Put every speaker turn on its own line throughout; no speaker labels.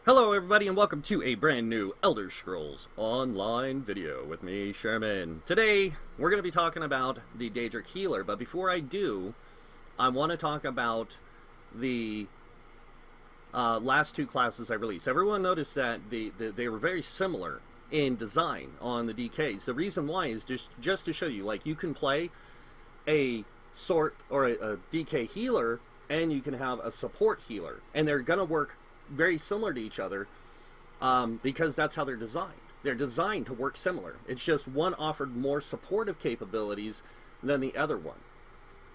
Hello everybody and welcome to a brand new Elder Scrolls Online video with me, Sherman. Today, we're going to be talking about the Daedric Healer, but before I do, I want to talk about the last two classes I released. Everyone noticed that they were very similar in design on the DKs. The reason why is just to show you, like, you can play a a DK healer and you can have a support healer, and they're going to work very similar to each other because that's how they're designed. They're designed to work similar. It's just one offered more supportive capabilities than the other one.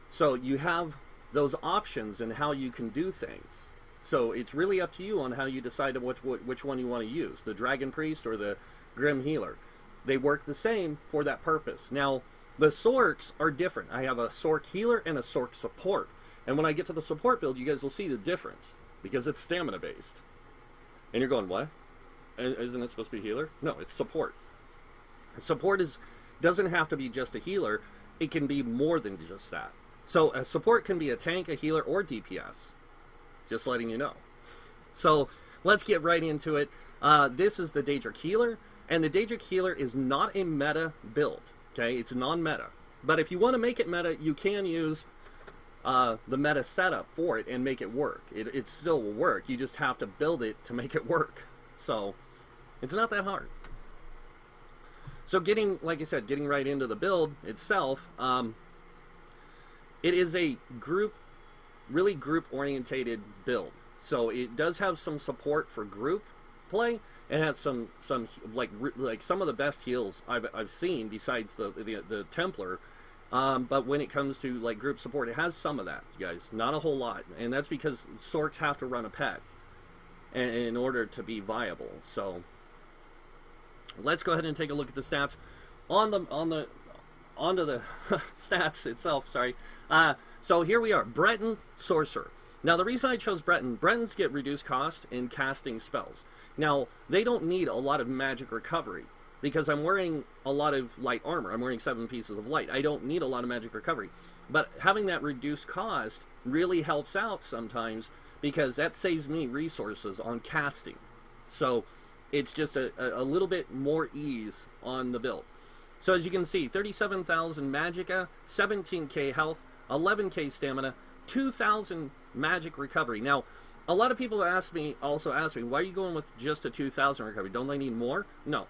So you have those options in how you can do things. So it's really up to you on how you decide which one you want to use, the Dragon Priest or the Grim Healer. They work the same for that purpose. Now, the Sorcs are different. I have a Sorc Healer and a Sorc Support. And when I get to the support build, you guys will see the difference, because it's stamina based. And you're going, what? Isn't it supposed to be healer? No, it's support. Support doesn't have to be just a healer. It can be more than just that. So a support can be a tank, a healer, or DPS. Just letting you know. So let's get right into it. This is the Daedric Healer, and the Daedric Healer is not a meta build. Okay, it's non-meta. But if you want to make it meta, you can use the meta setup for it and make it work. It still will work. You just have to build it to make it work. So it's not that hard. So like I said, getting right into the build itself, it is a really group-orientated build. So it does have some support for group play. It has some like some of the best heals I've seen besides the Templar. But when it comes to like group support, it has some of that, you guys. Not a whole lot, and that's because Sorcs have to run a pet in order to be viable. So let's go ahead and take a look at the stats onto the stats itself. Sorry. So here we are, Breton Sorcerer. Now the reason I chose Bretons get reduced cost in casting spells. Now they don't need a lot of magic recovery, because I'm wearing a lot of light armor. I'm wearing 7 pieces of light. I don't need a lot of magic recovery. But having that reduced cost really helps out sometimes, because that saves me resources on casting. So it's just a little bit more ease on the build. So as you can see, 37,000 magicka, 17k health, 11k stamina, 2,000 magic recovery. Now, a lot of people also ask me, why are you going with just a 2,000 recovery? Don't they need more? No.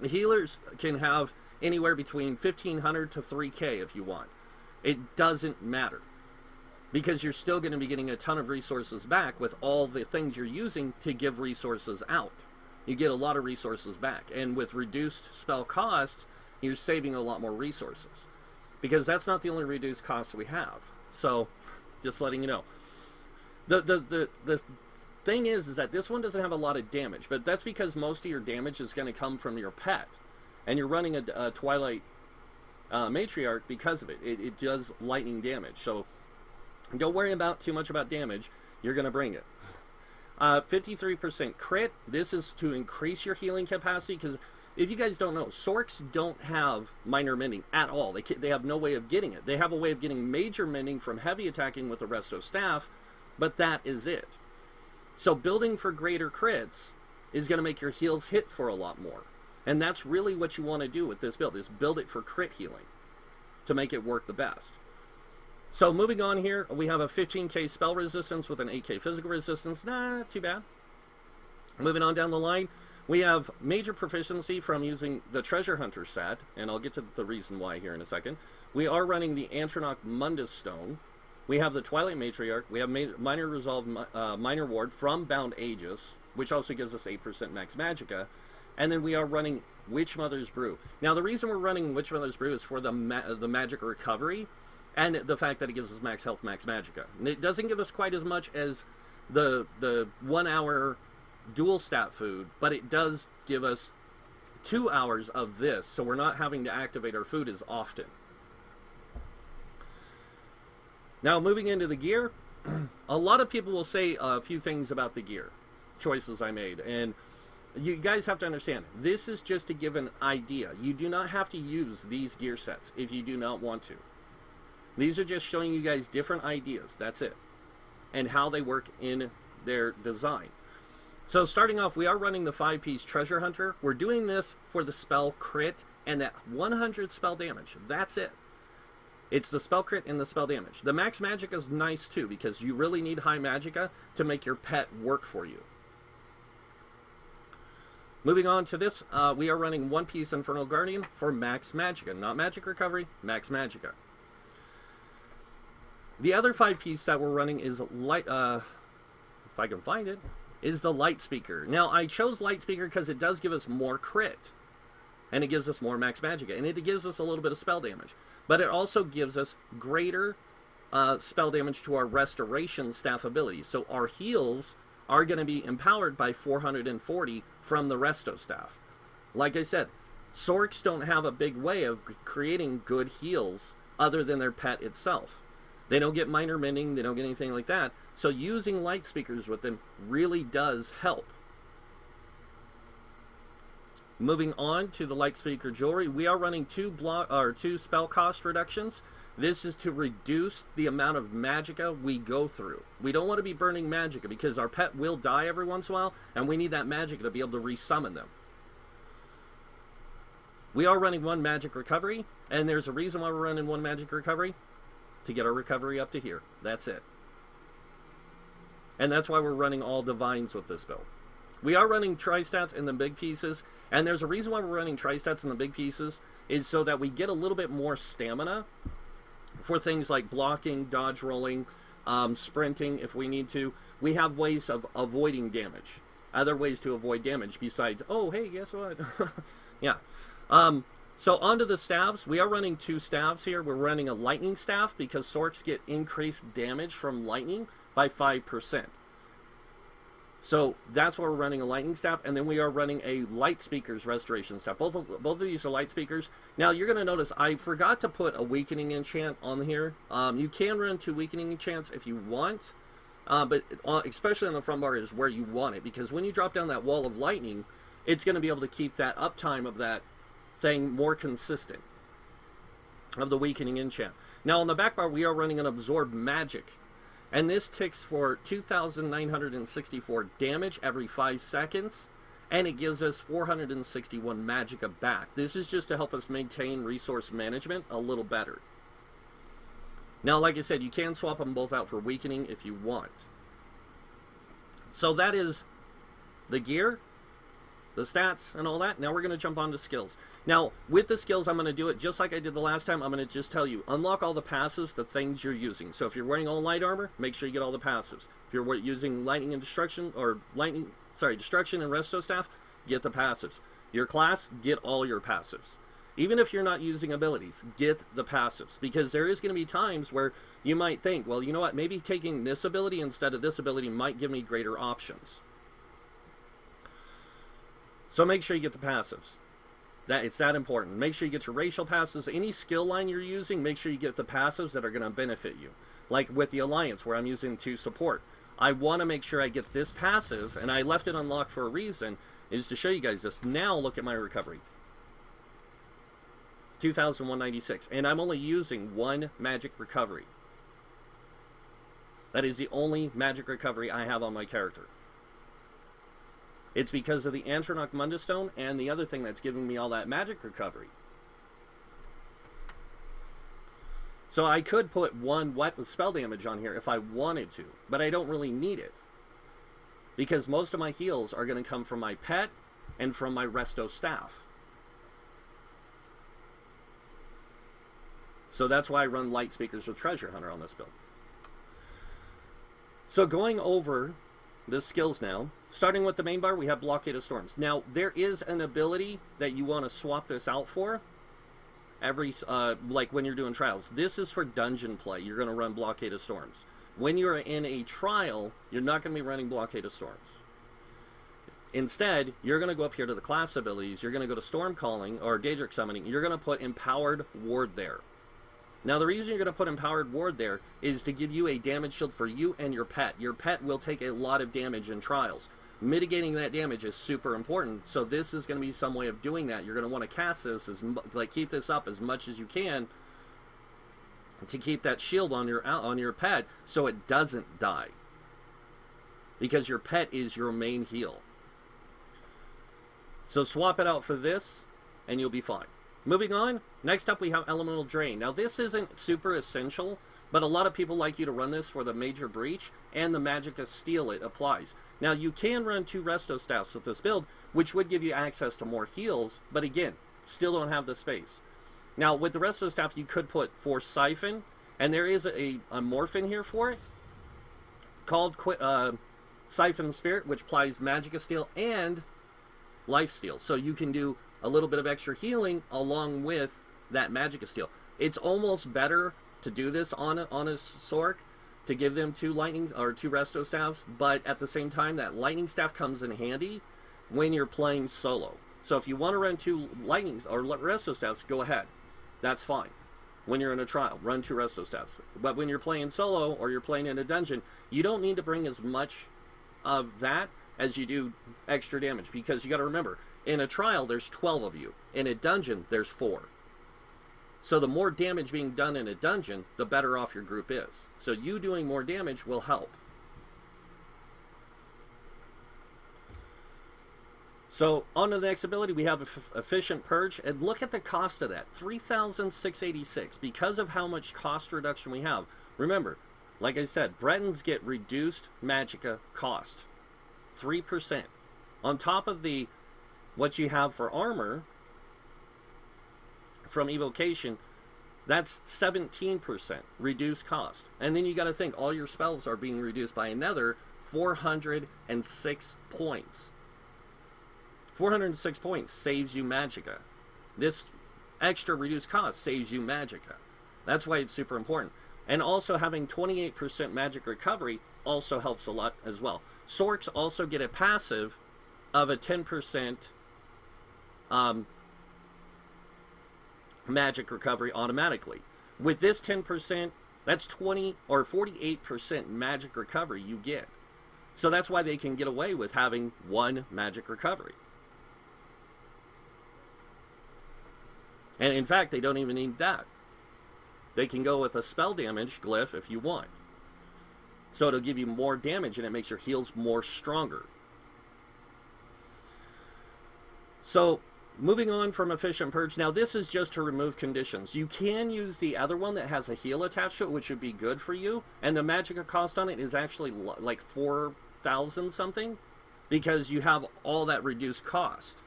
Healers can have anywhere between 1,500 to 3k if you want. It doesn't matter, because you're still going to be getting a ton of resources back with all the things you're using to give resources out. You get a lot of resources back, and with reduced spell cost, you're saving a lot more resources, because that's not the only reduced cost we have. So just letting you know. The thing is that this one doesn't have a lot of damage, but that's because most of your damage is going to come from your pet, and you're running a Twilight Matriarch because of it. It does lightning damage, so don't worry too much about damage. You're going to bring it. 53% crit. This is to increase your healing capacity, because if you guys don't know, Sorcs don't have minor mending at all. They have no way of getting it. They have a way of getting major mending from heavy attacking with the Resto Staff, but that is it. So building for greater crits is going to make your heals hit for a lot more. And that's really what you want to do with this build, is build it for crit healing to make it work the best. So moving on here, we have a 15k spell resistance with an 8k physical resistance. Not too bad. Moving on down the line, we have major proficiency from using the Treasure Hunter set, and I'll get to the reason why here in a second. We are running the Antronach Mundus Stone. We have the Twilight Matriarch. We have Minor Resolve, Minor Ward from Bound Aegis, which also gives us 8% max magicka. And then we are running Witch Mother's Brew. Now, the reason we're running Witch Mother's Brew is for the magic recovery, and the fact that it gives us max health, max magicka. And it doesn't give us quite as much as the 1 hour dual stat food, but it does give us 2 hours of this, so we're not having to activate our food as often. Now, moving into the gear, a lot of people will say a few things about the gear choices I made, and you guys have to understand, this is just to give an idea. You do not have to use these gear sets if you do not want to. These are just showing you guys different ideas, that's it, and how they work in their design. So starting off, we are running the 5-piece Treasure Hunter. We're doing this for the spell crit and that 100 spell damage. That's it. It's the spell crit and the spell damage. The max magicka is nice too, because you really need high magicka to make your pet work for you. Moving on to this, we are running 1-piece Infernal Guardian for max magicka. Not magic recovery, max magicka. The other 5-piece that we're running is light, if I can find it, is the Light Speaker. Now, I chose Light Speaker because it does give us more crit. And it gives us more max magicka. And it gives us a little bit of spell damage. But it also gives us greater spell damage to our Restoration Staff abilities. So our heals are going to be empowered by 440 from the Resto Staff. Like I said, Sorcs don't have a big way of creating good heals other than their pet itself. They don't get minor mending, they don't get anything like that. So using Light Speakers with them really does help. Moving on to the Light Speaker Jewelry, we are running 2 spell cost reductions. This is to reduce the amount of magicka we go through. We don't want to be burning magicka because our pet will die every once in a while, and we need that magicka to be able to resummon them. We are running 1 magic recovery, and there's a reason why we're running 1 magic recovery. To get our recovery up to here. That's it. And that's why we're running all divines with this build. We are running tri-stats in the big pieces, and there's a reason why we're running tri-stats in the big pieces, is so that we get a little bit more stamina for things like blocking, dodge rolling, sprinting if we need to. We have ways of avoiding damage. Other ways to avoid damage besides, oh, hey, guess what? Yeah. So onto the staves. We are running 2 staves here. We're running a lightning staff because Sorcs get increased damage from lightning by 5%. So that's why we're running a lightning staff, and then we are running a Light Speakers restoration staff. Both of these are Light Speakers. Now you're going to notice I forgot to put a weakening enchant on here. You can run 2 weakening enchants if you want, but especially on the front bar is where you want it, because when you drop down that wall of lightning, it's going to be able to keep that uptime of that thing more consistent of the weakening enchant. Now on the back bar we are running an Absorb Magic, and this ticks for 2,964 damage every 5 seconds, and it gives us 461 magicka back. This is just to help us maintain resource management a little better. Now like I said, you can swap them both out for weakening if you want. So that is the gear, the stats, and all that. Now we're going to jump on to skills. Now, with the skills, I'm going to do it just like I did the last time. I'm going to just tell you, unlock all the passives, the things you're using. So if you're wearing all light armor, make sure you get all the passives. If you're using lightning and destruction, or destruction and resto staff, get the passives. Your class, get all your passives. Even if you're not using abilities, get the passives. Because there is going to be times where you might think, well, you know what, maybe taking this ability instead of this ability might give me greater options. So make sure you get the passives. It's that important. Make sure you get your racial passives. Any skill line you're using, make sure you get the passives that are going to benefit you. Like with the Alliance, where I'm using 2 support. I want to make sure I get this passive, and I left it unlocked for a reason, is to show you guys this. Now look at my recovery. 2,196. And I'm only using 1 magic recovery. That is the only magic recovery I have on my character. It's because of the Antronach Mundus Stone and the other thing that's giving me all that magic recovery. So I could put 1 wet with spell damage on here if I wanted to, but I don't really need it. Because most of my heals are going to come from my pet and from my resto staff. So that's why I run Light Speakers with Treasure Hunter on this build. So going over the skills now, starting with the main bar, we have Blockade of Storms. Now, there is an ability that you want to swap this out for every, like when you're doing trials. This is for dungeon play. You're going to run Blockade of Storms. When you're in a trial, you're not going to be running Blockade of Storms. Instead, you're going to go up here to the class abilities. You're going to go to Storm Calling or Daedric Summoning. You're going to put Empowered Ward there. Now, the reason you're going to put Empowered Ward there is to give you a damage shield for you and your pet. Your pet will take a lot of damage in trials. Mitigating that damage is super important, so this is going to be some way of doing that. You're going to want to cast this, keep this up as much as you can to keep that shield on your pet so it doesn't die. because your pet is your main heal. So swap it out for this, and you'll be fine. Moving on, next up we have Elemental Drain. Now this isn't super essential, but a lot of people like you to run this for the Major Breach, and the Magic of Steel it applies. Now you can run 2 Resto Staffs with this build, which would give you access to more heals, but again, still don't have the space. Now with the Resto Staff you could put for Siphon, and there is a morph in here for it, called Siphon Spirit, which applies Magic of Steel and Life Steal. So you can do a little bit of extra healing along with that Magic of Steel. It's almost better to do this on a Sorc, to give them 2 lightning or 2 Resto Staffs, but at the same time that lightning staff comes in handy when you're playing solo. So if you want to run 2 lightnings or Resto Staffs, go ahead. That's fine. When you're in a trial, run 2 Resto Staffs. But when you're playing solo or you're playing in a dungeon, you don't need to bring as much of that as you do extra damage, because you got to remember, in a trial there's 12 of you. In a dungeon there's 4. So the more damage being done in a dungeon, the better off your group is. So you doing more damage will help. So on to the next ability, we have Efficient Purge, and look at the cost of that, 3,686, because of how much cost reduction we have. Remember, like I said, Bretons get reduced Magicka cost, 3%. On top of the what you have for armor from evocation, that's 17% reduced cost. And then you got to think all your spells are being reduced by another 406 points. 406 points saves you Magicka. This extra reduced cost saves you Magicka. That's why it's super important. And also having 28% magic recovery also helps a lot as well. Sorcs also get a passive of a 10% magic recovery automatically. With this 10%, that's 20 or 48% magic recovery you get. So that's why they can get away with having 1 magic recovery. And in fact, they don't even need that. They can go with a spell damage glyph if you want. So it'll give you more damage and it makes your heals more stronger. So moving on from Efficient Purge, now this is just to remove conditions. You can use the other one that has a heal attached to it, which would be good for you. And the Magicka cost on it is actually like 4,000 something, because you have all that reduced cost.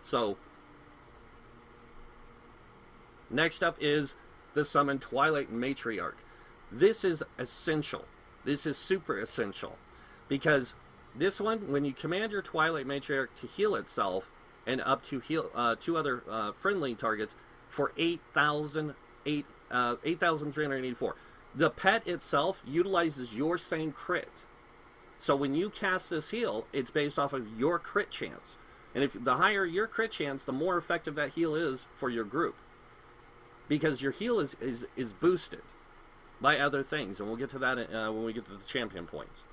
So next up is the Summon Twilight Matriarch. This is essential. This is super essential, because this one, when you command your Twilight Matriarch to heal itself and up to heal 2 other friendly targets for 8,384. The pet itself utilizes your same crit. So when you cast this heal, it's based off of your crit chance. And if the higher your crit chance, the more effective that heal is for your group. Because your heal is boosted by other things. And we'll get to that when we get to the champion points.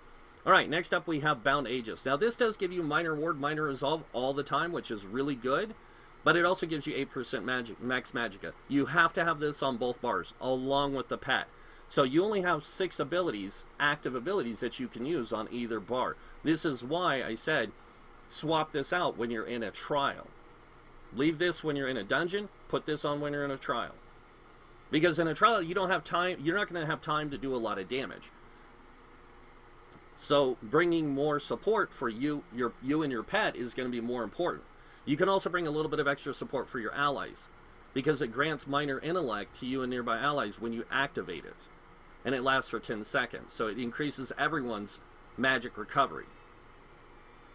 Alright, next up we have Bound Aegis. Now this does give you Minor Ward, Minor Resolve all the time, which is really good. But it also gives you 8% max Magicka. You have to have this on both bars, along with the pet. So you only have 6 abilities, active abilities, that you can use on either bar. This is why I said, swap this out when you're in a trial. Leave this when you're in a dungeon, put this on when you're in a trial. Because in a trial, you don't have time, you're not going to have time to do a lot of damage. So bringing more support for you and your pet is going to be more important. You can also bring a little bit of extra support for your allies, because it grants minor intellect to you and nearby allies when you activate it. And it lasts for 10 seconds. So it increases everyone's magic recovery.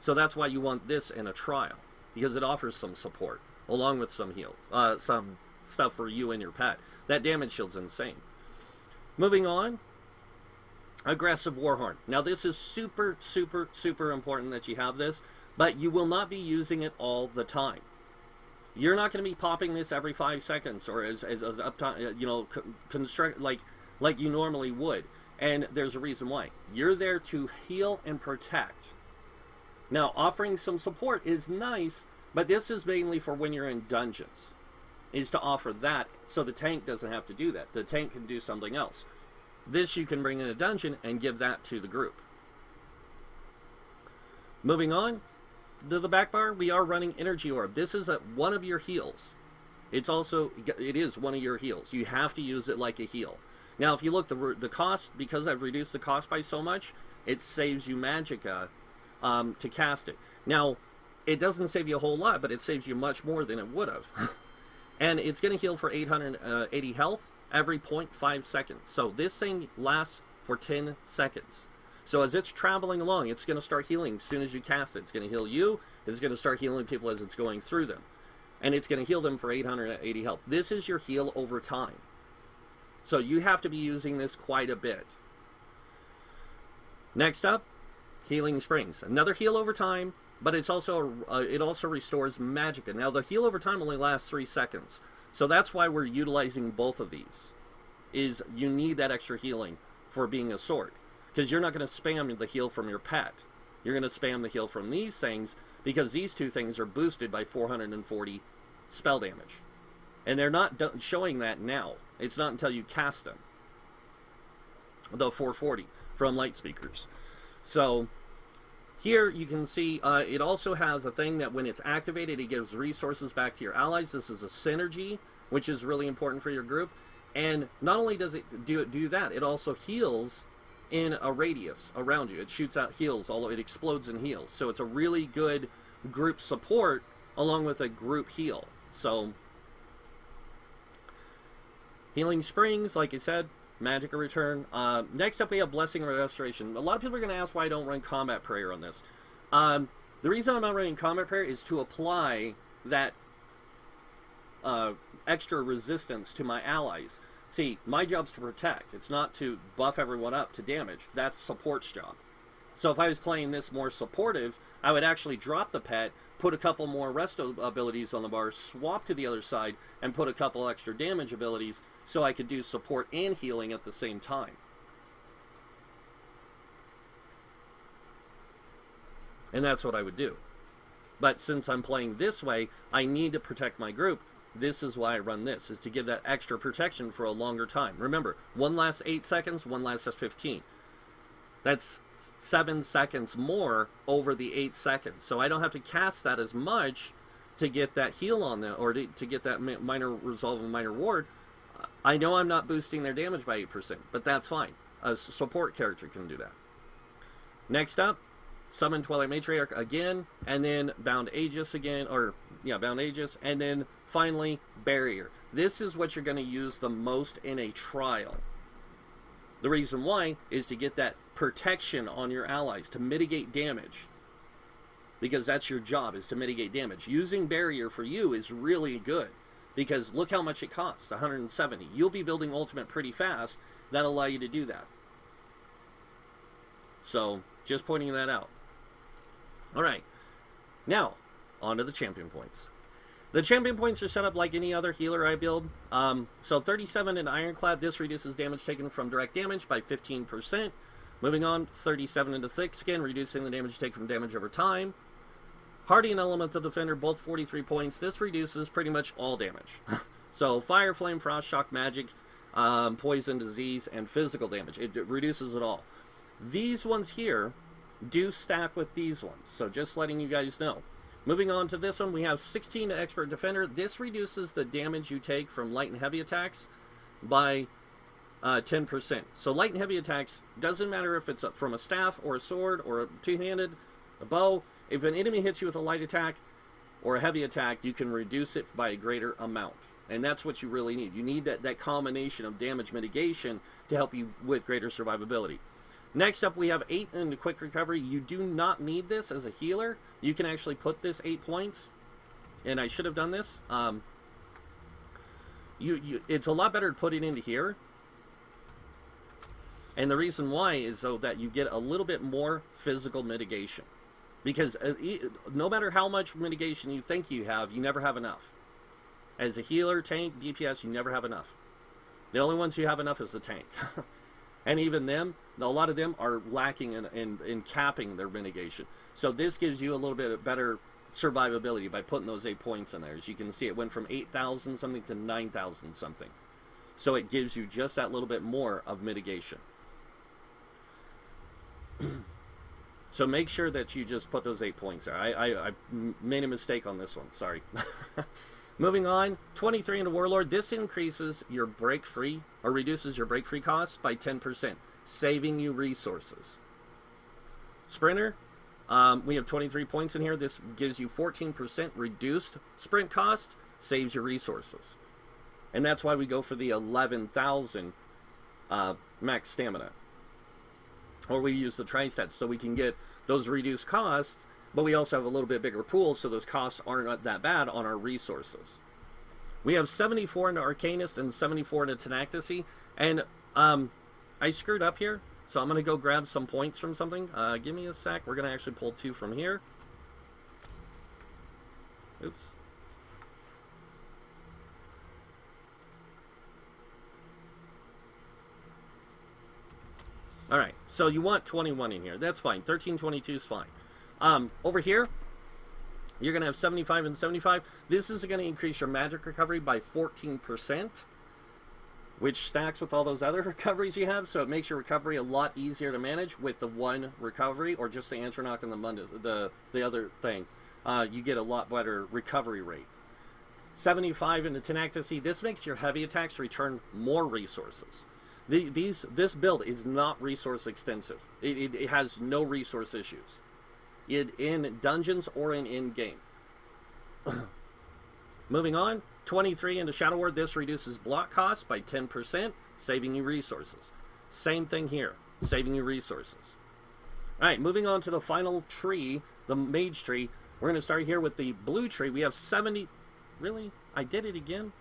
So that's why you want this in a trial, because it offers some support along with some heals, some stuff for you and your pet. That damage shield's insane. Moving on, Aggressive Warhorn. Now this is super, super, super important that you have this, but you will not be using it all the time. You're not going to be popping this every 5 seconds or as uptime, you know, construct like you normally would. And there's a reason why. You're there to heal and protect. Now, offering some support is nice, but this is mainly for when you're in dungeons. Is to offer that so the tank doesn't have to do that. The tank can do something else. This you can bring in a dungeon and give that to the group. Moving on to the back bar, we are running Energy Orb. This is one of your heals. It is one of your heals. You have to use it like a heal. Now, if you look, the cost, because I've reduced the cost by so much, it saves you Magicka to cast it. Now, it doesn't save you a whole lot, but it saves you much more than it would have. And it's going to heal for 880 health every 0.5 seconds. So this thing lasts for 10 seconds. So as it's traveling along, it's going to start healing as soon as you cast it. It's going to heal you. It's going to start healing people as it's going through them. And it's going to heal them for 880 health. This is your heal over time. So you have to be using this quite a bit. Next up, Healing Springs. Another heal over time, but it's also it also restores Magicka. Now the heal over time only lasts 3 seconds. So that's why we're utilizing both of these. Is you need that extra healing for being a sword. Because you're not going to spam the heal from your pet. You're going to spam the heal from these things, because these two things are boosted by 440 spell damage. And they're not showing that now. It's not until you cast them. The 440 from Light Speakers. So, here you can see it also has a thing that when it's activated, it gives resources back to your allies. This is a synergy, which is really important for your group. And not only does it do that, it also heals in a radius around you. It shoots out heals, although it explodes and heals. So it's a really good group support along with a group heal. So Healing Springs, like I said, Magicka return. Next up we have Blessing and Restoration. A lot of people are going to ask why I don't run Combat Prayer on this. The reason I'm not running Combat Prayer is to apply that extra resistance to my allies. See, my job's to protect. It's not to buff everyone up to damage. That's support's job. So if I was playing this more supportive, I would actually drop the pet, put a couple more rest abilities on the bar, swap to the other side, and put a couple extra damage abilities so I could do support and healing at the same time. And that's what I would do. But since I'm playing this way, I need to protect my group. This is why I run this, is to give that extra protection for a longer time. Remember, one lasts 8 seconds, one lasts 15. That's 7 seconds more over the 8 seconds. So I don't have to cast that as much to get that heal on them, or to get that minor resolve and minor ward. I know I'm not boosting their damage by 8%, but that's fine. A support character can do that. Next up, Summon Twilight Matriarch again, and then Bound Aegis again, or yeah, Bound Aegis, and then finally Barrier. This is what you're going to use the most in a trial. The reason why is to get that protection on your allies, to mitigate damage. Because that's your job, is to mitigate damage. Using Barrier for you is really good, because look how much it costs, 170. You'll be building Ultimate pretty fast. That'll allow you to do that. So, just pointing that out. Alright, now, on to the champion points. The champion points are set up like any other healer I build. So 37 in Ironclad, this reduces damage taken from direct damage by 15%. Moving on, 37 into Thick Skin, reducing the damage taken from damage over time. Hardy and Elemental Defender, both 43 points. This reduces pretty much all damage. So Fire, Flame, Frost, Shock, Magic, Poison, Disease, and physical damage. It reduces it all. These ones here do stack with these ones, so just letting you guys know. Moving on to this one, we have 16 to Expert Defender. This reduces the damage you take from light and heavy attacks by 10%. So light and heavy attacks, doesn't matter if it's from a staff or a sword or a two-handed, a bow. If an enemy hits you with a light attack or a heavy attack, you can reduce it by a greater amount. And that's what you really need. You need that combination of damage mitigation to help you with greater survivability. Next up, we have 8 into Quick Recovery. You do not need this as a healer. You can actually put this 8 points, and I should have done this. It's a lot better to put it into here. And the reason why is so that you get a little bit more physical mitigation. Because no matter how much mitigation you think you have, you never have enough. As a healer, tank, DPS, you never have enough. The only ones you have enough is the tank. And even them, a lot of them are lacking in capping their mitigation. So this gives you a little bit of better survivability by putting those 8 points in there. As you can see, it went from 8,000 something to 9,000 something. So it gives you just that little bit more of mitigation. So make sure that you just put those 8 points there. I made a mistake on this one. Sorry. Moving on, 23 into Warlord. This increases your break free, or reduces your break free costs by 10%, saving you resources. Sprinter, we have 23 points in here. This gives you 14% reduced sprint cost, saves your resources. And that's why we go for the 11,000 max stamina. Or we use the tri-stats so we can get those reduced costs, but we also have a little bit bigger pool, so those costs aren't that bad on our resources. We have 74 into Arcanist and 74 into Tenacity, and I screwed up here, so I'm going to go grab some points from something. Give me a sec. We're going to actually pull 2 from here. Oops. Alright, so you want 21 in here. That's fine. 1322 is fine. Over here, you're going to have 75 and 75. This is going to increase your magic recovery by 14%, which stacks with all those other recoveries you have, so it makes your recovery a lot easier to manage with the one recovery, or just the Antronach and the other thing. You get a lot better recovery rate. 75 in the Tenacity. This makes your heavy attacks return more resources. This build is not resource extensive. It has no resource issues. In dungeons or in-game. Moving on, 23 into Shadow Ward. This reduces block costs by 10%, saving you resources. Same thing here, saving you resources. Alright, moving on to the final tree, the Mage tree. We're going to start here with the blue tree. We have 70... Really? I did it again?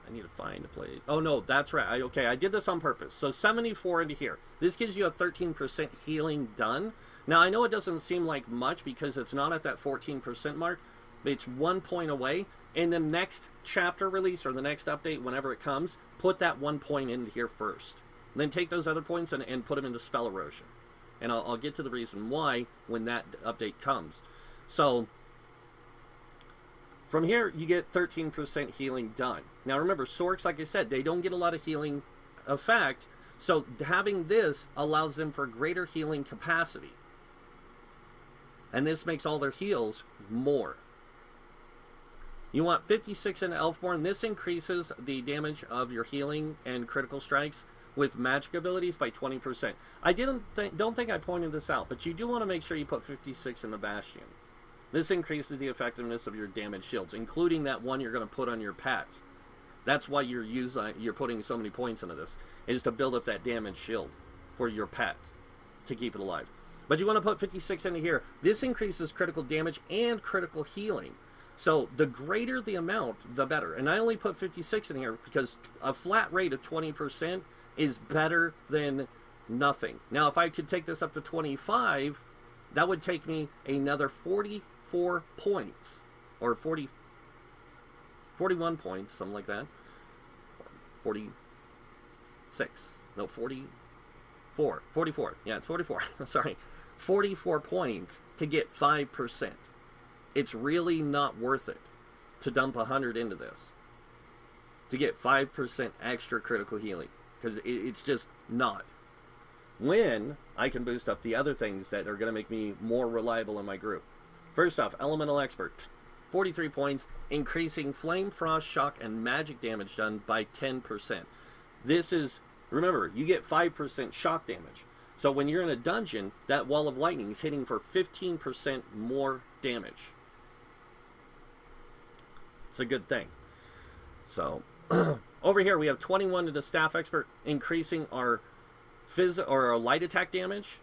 I need to find a place. Oh no, that's right. Okay, I did this on purpose. So 74 into here. This gives you a 13% healing done. Now I know it doesn't seem like much because it's not at that 14% mark, but it's 1 point away. In the next chapter release or the next update, whenever it comes, put that 1 point into here first. Then take those other points and put them into spell erosion. And I'll get to the reason why when that update comes. So from here, you get 13% healing done. Now remember, Sorcs, like I said, they don't get a lot of healing effect, so having this allows them for greater healing capacity. And this makes all their heals more. You want 56 in Elfborn. This increases the damage of your healing and critical strikes with magic abilities by 20%. I don't think I pointed this out, but you do want to make sure you put 56 in the Bastion. This increases the effectiveness of your damage shields, including that one you're going to put on your pet. That's why you're putting so many points into this, is to build up that damage shield for your pet, to keep it alive. But you want to put 56 into here. This increases critical damage and critical healing. So the greater the amount, the better. And I only put 56 in here because a flat rate of 20% is better than nothing. Now, if I could take this up to 25, that would take me another 44 points, or 41 points, something like that. 46. No, 44. 44. Yeah, it's 44. Sorry. 44 points to get 5%. It's really not worth it to dump 100 into this to get 5% extra critical healing, because it's just not. When I can boost up the other things that are going to make me more reliable in my group. First off, Elemental Expert, 43 points, increasing Flame, Frost, Shock, and Magic damage done by 10%. This is, remember, you get 5% shock damage. So when you're in a dungeon, that Wall of Lightning is hitting for 15% more damage. It's a good thing. So, over here we have 21 to the Staff Expert, increasing our our light attack damage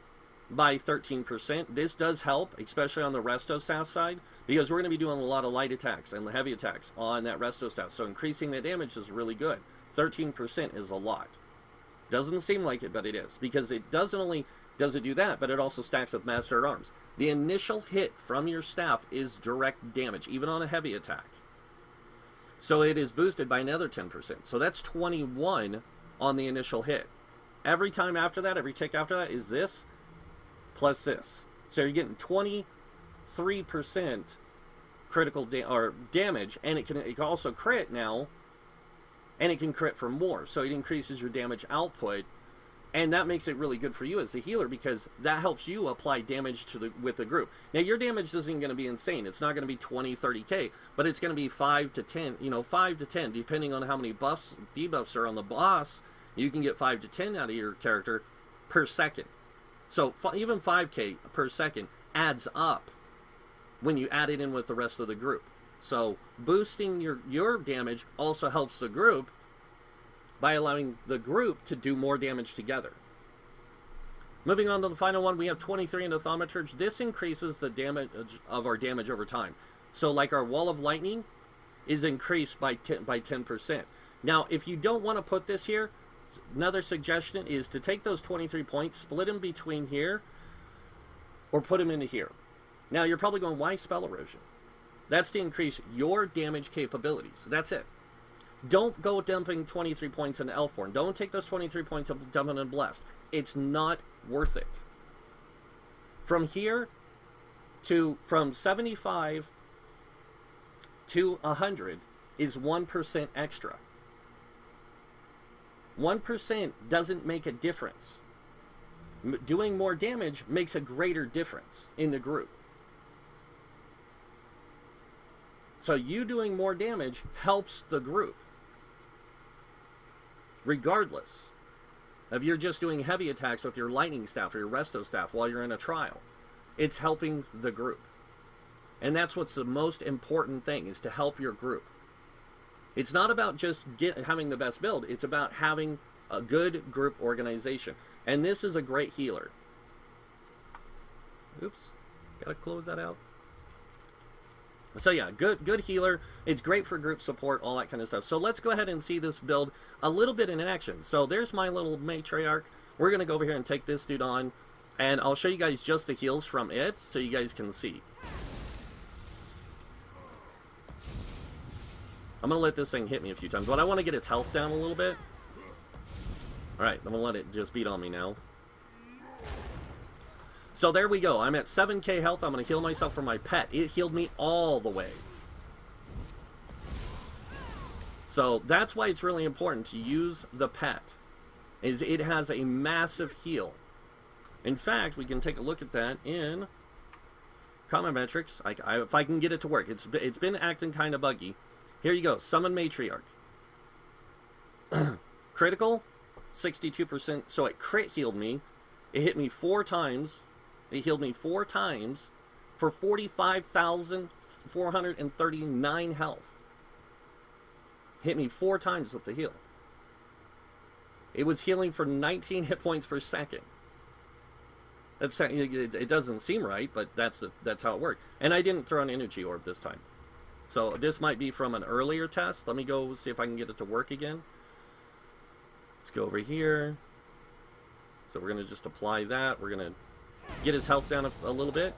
by 13%. This does help, especially on the Resto Staff side, because we're going to be doing a lot of light attacks and the heavy attacks on that Resto Staff. So increasing that damage is really good. 13% is a lot. Doesn't seem like it, but it is, because it doesn't only does it do that, but it also stacks with Master at Arms. The initial hit from your staff is direct damage, even on a heavy attack. So it is boosted by another 10%. So that's 21 on the initial hit. Every time after that, every tick after that is this plus this. So you're getting 23% critical damage, and it can also crit now, and it can crit for more. So it increases your damage output And that makes it really good for you as a healer, because that helps you apply damage to with the group. Now, your damage isn't going to be insane. It's not going to be 20, 30k, but it's going to be 5 to 10, 5 to 10, depending on how many buffs, debuffs are on the boss. You can get 5 to 10 out of your character per second. So even 5k per second adds up when you add it in with the rest of the group. So boosting your damage also helps the group by allowing the group to do more damage together. Moving on to the final one, we have 23 into Thaumaturge. This increases the damage of our damage over time. So like our Wall of Lightning is increased by 10%. Now, if you don't want to put this here, another suggestion is to take those 23 points, split them between here, or put them into here. Now, you're probably going, why Spell Erosion? That's to increase your damage capabilities. That's it. Don't go dumping 23 points into Elfborn. Don't take those 23 points and dump them in Blessed. It's not worth it. From here from 75 to 100 is 1% extra. 1% doesn't make a difference. Doing more damage makes a greater difference in the group. So you doing more damage helps the group, regardless of you're just doing heavy attacks with your lightning staff or your resto staff while you're in a trial. It's helping the group. And that's what's the most important thing, is to help your group. It's not about just having the best build. It's about having a good group organization. And this is a great healer. Oops. Gotta close that out. So yeah, good healer. It's great for group support, all that kind of stuff. So let's go ahead and see this build a little bit in action. So there's my little matriarch. We're going to go over here and take this dude on. And I'll show you guys just the heals from it so you guys can see. I'm going to let this thing hit me a few times, but I want to get its health down a little bit. Alright, I'm going to let it just beat on me now. So there we go. I'm at 7k health. I'm going to heal myself from my pet. It healed me all the way. So that's why it's really important to use the pet, is it has a massive heal. In fact, we can take a look at that in Common Metrics. If I can get it to work. It's been acting kind of buggy. Here you go. Summon Matriarch. Critical, 62%. So it crit healed me. It hit me 4 times. It healed me 4 times for 45,439 health. Hit me 4 times with the heal. It was healing for 19 hit points per second. It doesn't seem right, but that's how it worked. And I didn't throw an energy orb this time. So this might be from an earlier test. Let me go see if I can get it to work again. Let's go over here. So we're going to just apply that. We're going to get his health down a little bit.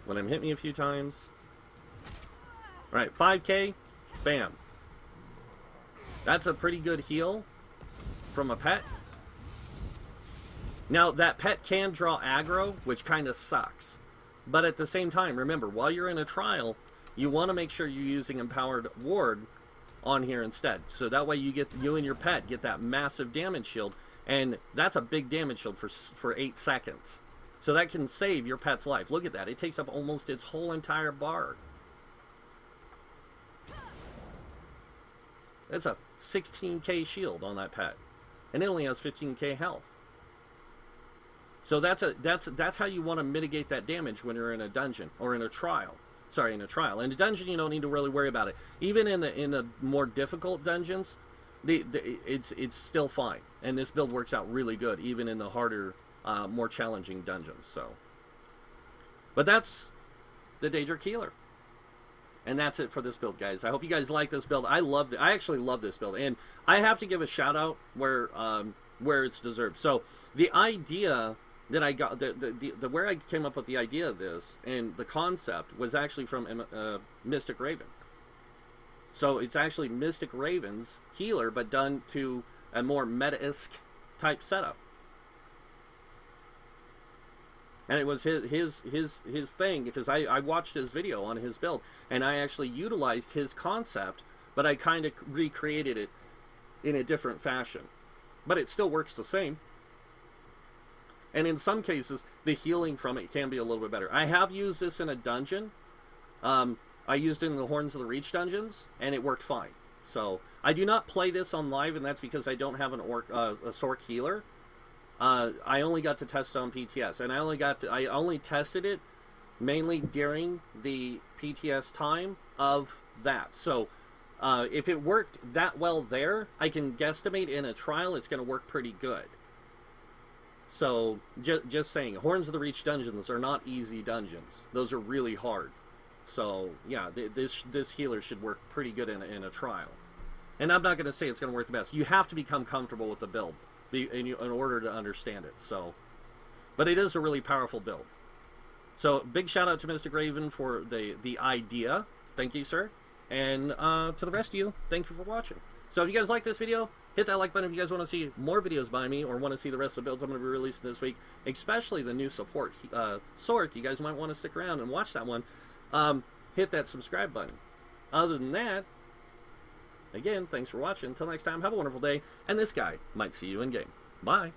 Let him hit me a few times. Alright, 5k. Bam. That's a pretty good heal from a pet. Now, that pet can draw aggro, which kind of sucks. But at the same time, remember, while you're in a trial, you want to make sure you're using Empowered Ward on here instead. So that way you and your pet get that massive damage shield. And that's a big damage shield for 8 seconds. So that can save your pet's life. Look at that. It takes up almost its whole entire bar. That's a 16k shield on that pet. And it only has 15k health. So that's how you want to mitigate that damage when you're in a dungeon or in a trial. Sorry, in a trial. In a dungeon, you don't need to really worry about it. Even in the more difficult dungeons, it's still fine. And this build works out really good, even in the harder, more challenging dungeons. So, but that's the Daedric healer. And that's it for this build, guys. I hope you guys like this build. I actually love this build, and I have to give a shout out where it's deserved. So the idea that I got, where I came up with the idea of this and the concept was actually from Mystic Raven. So it's actually Mystic Raven's healer, but done to a more meta-esque type setup. And it was his thing, because I watched his video on his build, and I actually utilized his concept, but I kind of recreated it in a different fashion. But it still works the same. And in some cases, the healing from it can be a little bit better. I have used this in a dungeon. I used it in the Horns of the Reach dungeons, and it worked fine. So, I do not play this on live, and that's because I don't have a Sorc healer. I only got to test it on PTS, and I only tested it mainly during the PTS time of that. So, if it worked that well there, I can guesstimate in a trial it's going to work pretty good. So, just saying, Horns of the Reach dungeons are not easy dungeons. Those are really hard. So, yeah, this healer should work pretty good in a trial. And I'm not going to say it's going to work the best. You have to become comfortable with the build in order to understand it. So, but it is a really powerful build. So, big shout out to Mr. Graven for the idea. Thank you, sir. And to the rest of you, thank you for watching. So, if you guys like this video, hit that like button if you guys want to see more videos by me, or want to see the rest of the builds I'm going to be releasing this week, especially the new support Sorc. You guys might want to stick around and watch that one. Hit that subscribe button. Other than that, again, thanks for watching. Until next time, have a wonderful day, and this guy might see you in game. Bye.